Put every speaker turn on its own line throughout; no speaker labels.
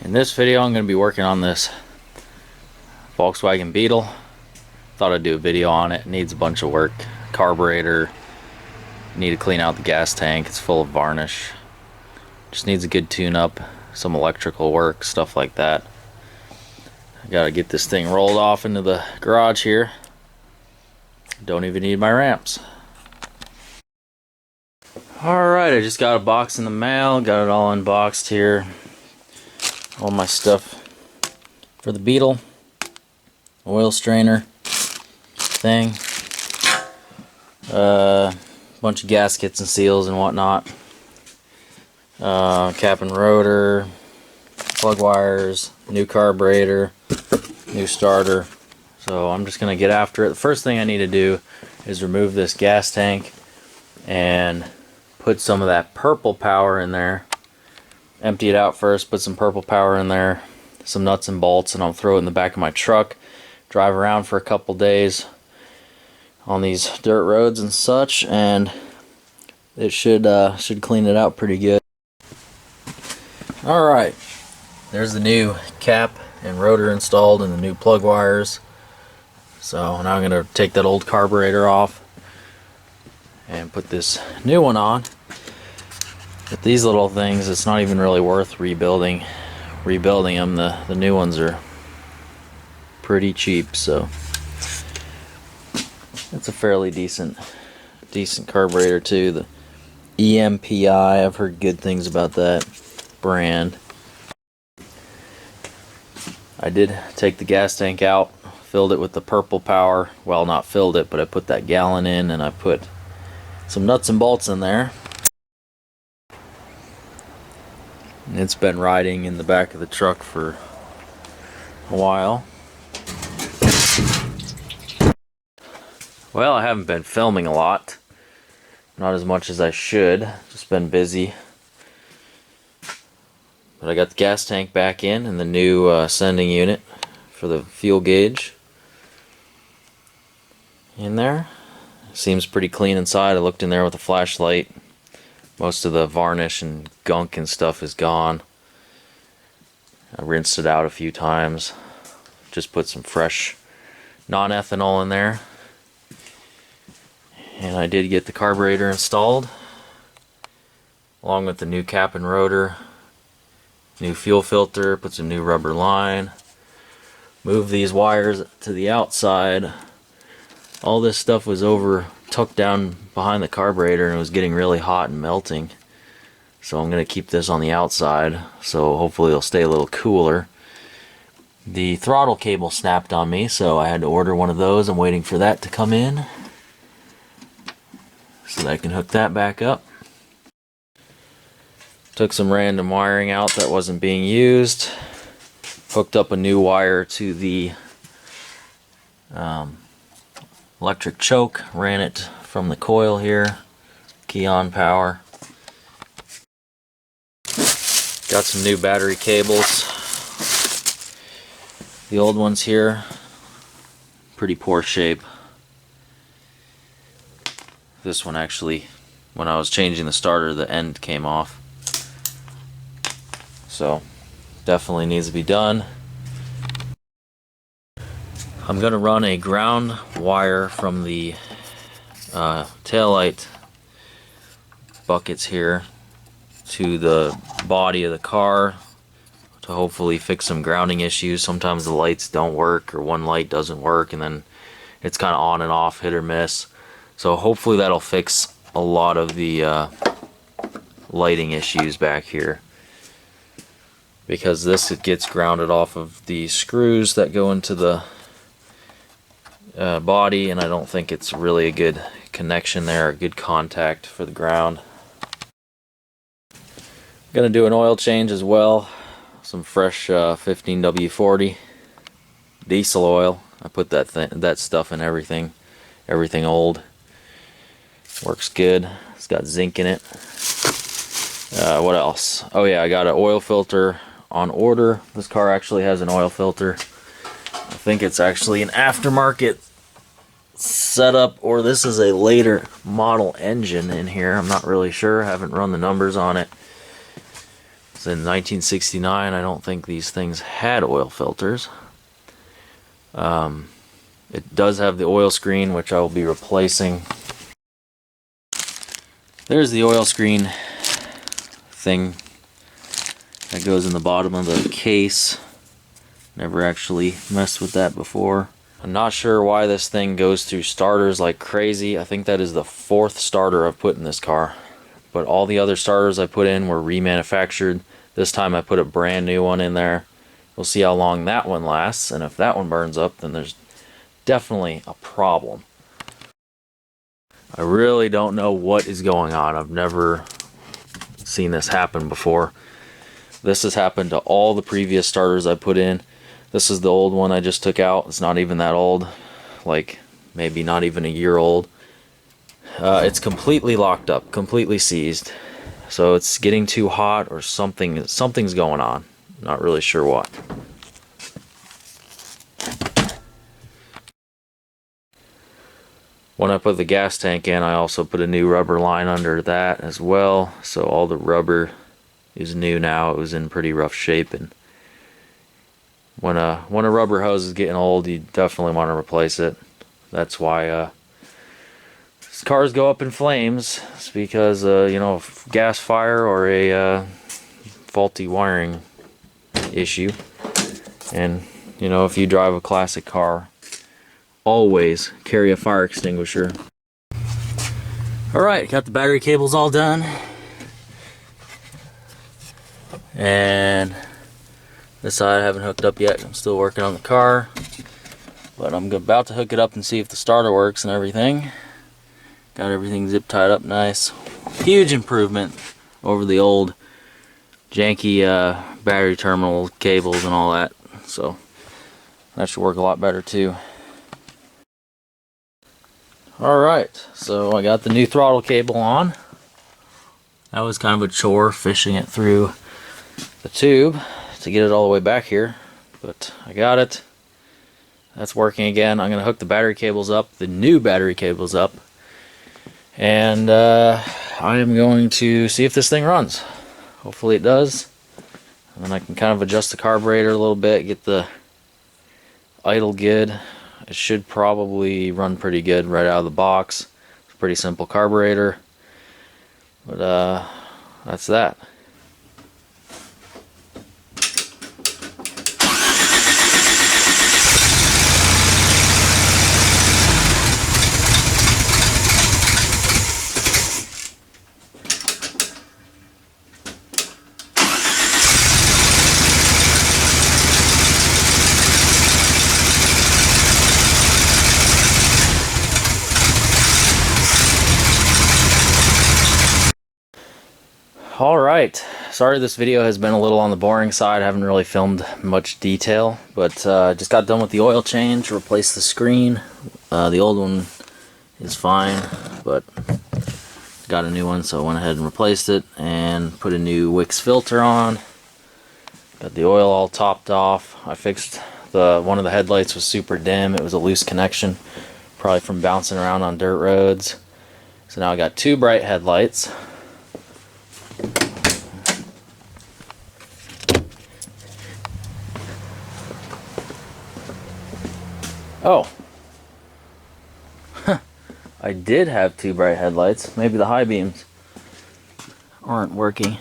In this video I'm going to be working on this Volkswagen Beetle. Thought I'd do a video on it. It needs a bunch of work. Carburetor, need to clean out the gas tank, it's full of varnish. Just needs a good tune up, some electrical work, stuff like that. I gotta get this thing rolled off into the garage here. Don't even need my ramps. Alright, I just got a box in the mail, got it all unboxed here. All my stuff for the Beetle, oil strainer thing, bunch of gaskets and seals and whatnot, cap and rotor, plug wires, new carburetor, new starter. So I'm just gonna get after it. The first thing I need to do is remove this gas tank and put some of that purple power in there. Empty it out first, put some purple power in there, some nuts and bolts, and I'll throw it in the back of my truck, drive around for a couple days on these dirt roads and such, and it should clean it out pretty good. Alright, there's the new cap and rotor installed and the new plug wires. So now I'm going to take that old carburetor off and put this new one on. But these little things, it's not even really worth rebuilding them. The new ones are pretty cheap, so it's a fairly decent carburetor too. The EMPI, I've heard good things about that brand. I did take the gas tank out, filled it with the purple power. Well, not filled it, but I put that gallon in and I put some nuts and bolts in there. It's been riding in the back of the truck for a while. Well, I haven't been filming a lot. Not as much as I should. Just been busy. But I got the gas tank back in and the new sending unit for the fuel gauge in there. Seems pretty clean inside. I looked in there with a flashlight. Most of the varnish and gunk and stuff is gone. I rinsed it out a few times. Just put some fresh non-ethanol in there. And I did get the carburetor installed, along with the new cap and rotor, new fuel filter, put some new rubber line, move these wires to the outside. All this stuff was tucked down behind the carburetor and it was getting really hot and melting. So I'm going to keep this on the outside, so hopefully it'll stay a little cooler. The throttle cable snapped on me, so I had to order one of those. I'm waiting for that to come in so that I can hook that back up. Took some random wiring out that wasn't being used. Hooked up a new wire to the electric choke, ran it from the coil here, key on power. Got some new battery cables. The old ones here, pretty poor shape. This one actually, when I was changing the starter, the end came off. So, definitely needs to be done. I'm going to run a ground wire from the taillight buckets here to the body of the car to hopefully fix some grounding issues. Sometimes the lights don't work, or one light doesn't work, and then it's kind of on and off, hit or miss. So hopefully that'll fix a lot of the lighting issues back here, because this gets grounded off of the screws that go into the body, and I don't think it's really a good connection there, a good contact for the ground. I'm gonna do an oil change as well, some fresh 15W40 diesel oil. I put that stuff in everything old. Works good. It's got zinc in it. What else? Oh yeah, I got an oil filter on order. This car actually has an oil filter. I think it's actually an aftermarket setup, or this is a later model engine in here. I'm not really sure. I haven't run the numbers on it. So in 1969, I don't think these things had oil filters. It does have the oil screen, which I will be replacing. There's the oil screen thing that goes in the bottom of the case. Never actually messed with that before. I'm not sure why this thing goes through starters like crazy. I think that is the 4th starter I've put in this car. But all the other starters I put in were remanufactured. This time I put a brand new one in there. We'll see how long that one lasts, and if that one burns up, then there's definitely a problem. I really don't know what is going on. I've never seen this happen before. This has happened to all the previous starters I put in. This is the old one I just took out. It's not even that old, like maybe not even a year old. It's completely locked up, completely seized. So it's getting too hot or something's going on. Not really sure what. When I put the gas tank in, I also put a new rubber line under that as well. So all the rubber is new now. It was in pretty rough shape, and when a rubber hose is getting old, you definitely want to replace it. That's why cars go up in flames. It's because you know, gas fire or a faulty wiring issue. And you know, if you drive a classic car, always carry a fire extinguisher. Alright, got the battery cables all done. And this side I haven't hooked up yet. I'm still working on the car. But I'm about to hook it up and see if the starter works and everything. Got everything zip tied up nice. Huge improvement over the old janky battery terminal cables and all that. So that should work a lot better too. Alright, so I got the new throttle cable on. That was kind of a chore, fishing it through the tube to get it all the way back here, but I got it. That's working again. I'm going to hook the battery cables up, the new battery cables up, and I am going to see if this thing runs. Hopefully it does. And then I can kind of adjust the carburetor a little bit, get the idle good. It should probably run pretty good right out of the box. It's a pretty simple carburetor, but that's that. Alright, sorry this video has been a little on the boring side. I haven't really filmed much detail, but just got done with the oil change, replaced the screen. The old one is fine, but got a new one, so I went ahead and replaced it and put a new Wix filter on. Got the oil all topped off. I fixed one of the headlights was super dim. It was a loose connection, probably from bouncing around on dirt roads. So now I got 2 bright headlights. Oh, I did have 2 bright headlights. Maybe the high beams aren't working.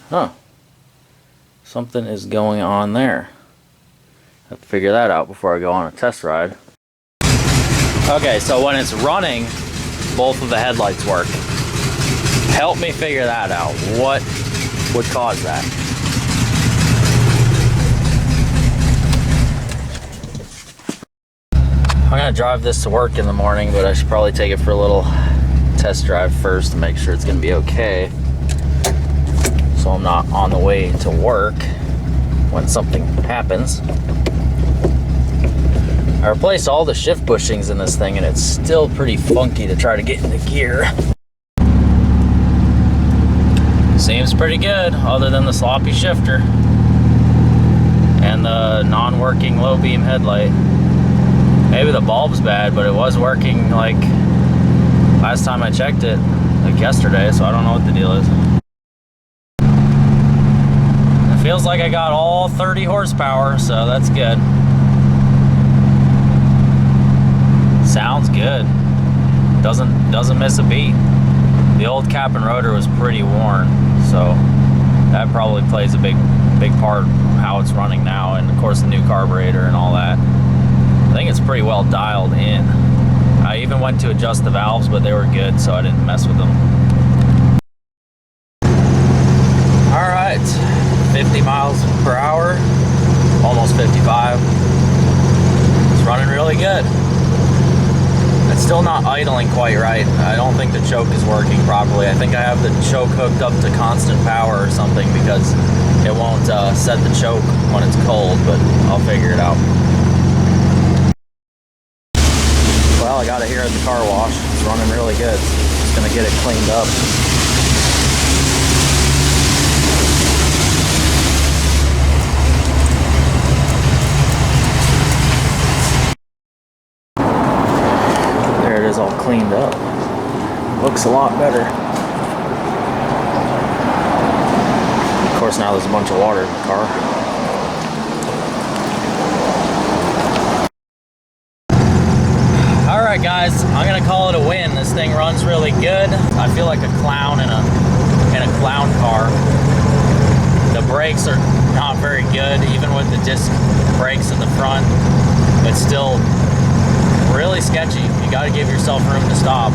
Huh. Something is going on there. Have to figure that out before I go on a test ride. Okay, so when it's running, both of the headlights work. Help me figure that out. What would cause that? I'm gonna drive this to work in the morning, but I should probably take it for a little test drive first to make sure it's gonna be okay, so I'm not on the way to work when something happens. I replaced all the shift bushings in this thing and it's still pretty funky to try to get into gear. Seems pretty good, other than the sloppy shifter and the non-working low beam headlight. Maybe the bulb's bad, but it was working. Like last time I checked it, the yesterday, so I don't know what the deal is. It feels like I got all 30 horsepower, so that's good. Sounds good. Doesn't miss a beat. The old cap and rotor was pretty worn, so that probably plays a big part how it's running now, and of course the new carburetor and all that. I think it's pretty well dialed in. I even went to adjust the valves, but they were good, so I didn't mess with them. All right, 50 miles per hour, almost 55. It's running really good. It's still not idling quite right. I don't think the choke is working properly. I think I have the choke hooked up to constant power or something, because it won't set the choke when it's cold, but I'll figure it out. Well, I got it here at the car wash. It's running really good. Just gonna get it cleaned up. There it is, all cleaned up. Looks a lot better. Of course, now there's a bunch of water in the car. Alright guys, I'm gonna call it a win. This thing runs really good. I feel like a clown in a clown car. The brakes are not very good, even with the disc brakes in the front. It's still really sketchy. You gotta give yourself room to stop.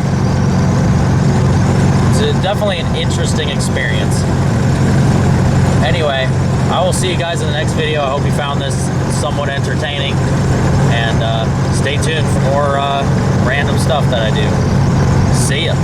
It's definitely an interesting experience. Anyway, I will see you guys in the next video. I hope you found this somewhat entertaining, and stay tuned for more random stuff that I do. See ya.